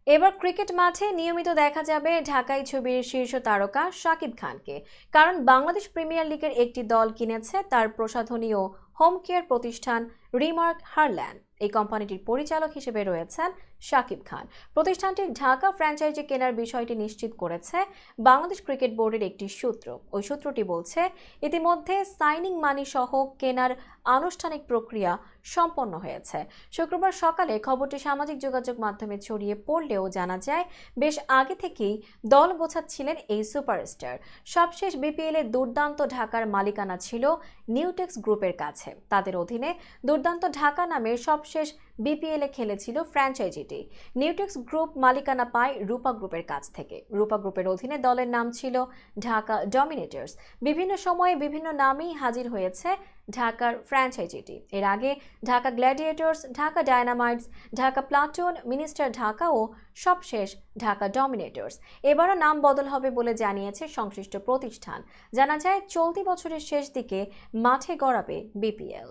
এবার ক্রিকেট মাঠে নিয়মিত দেখা যাবে ঢাকাই ছবির শীর্ষ তারকা শাকিব খানকে। কারণ বাংলাদেশ প্রিমিয়ার লিগের একটি দল কিনেছে তার প্রসাধনী ও হোম কেয়ার প্রতিষ্ঠান রিমার্ক হারল্যান্ড। এই কোম্পানিটির পরিচালক হিসেবে রয়েছেন শাকিব খান। প্রতিষ্ঠানটির ঢাকা ফ্র্যাঞ্চাইজি কেনার বিষয়টি নিশ্চিত করেছে বাংলাদেশ ক্রিকেট বোর্ডের একটি সূত্র। ওই সূত্রটি বলছে, ইতিমধ্যে সাইনিং মানি সহ কেনার আনুষ্ঠানিক প্রক্রিয়া সম্পন্ন হয়েছে। শুক্রবার সকালে খবরটি সামাজিক যোগাযোগ মাধ্যমে ছড়িয়ে পড়লেও জানা যায় বেশ আগে থেকেই দল গোছাচ্ছিলেন এই সুপারস্টার। সবশেষ বিপিএল এ দুর্দান্ত ঢাকার মালিকানা ছিল নিউটেক্স গ্রুপের কাছে। তাদের অধীনে দুর্দান্ত ঢাকা নামের সবশেষ বিপিএল এ খেলেছিল ফ্র্যাঞ্চাইজিটি। নিউটেক্স গ্রুপ মালিকানা পায় রূপা গ্রুপের কাছ থেকে। রূপা গ্রুপের অধীনে দলের নাম ছিল ঢাকা ডমিনেটর্স। বিভিন্ন সময়ে বিভিন্ন নামেই হাজির হয়েছে ঢাকার ফ্র্যাঞ্চাইজিটি। এর আগে Dhaka Gladiators, Dhaka Dynamites, Dhaka Platoon, Minister Dhaka ও সবশেষ ঢাকা ডমিনেটর্স। এবারও নাম বদল হবে বলে জানিয়েছে সংশ্লিষ্ট প্রতিষ্ঠান। জানা যায় চলতি বছরের শেষ দিকে মাঠে গড়াবে বিপিএল।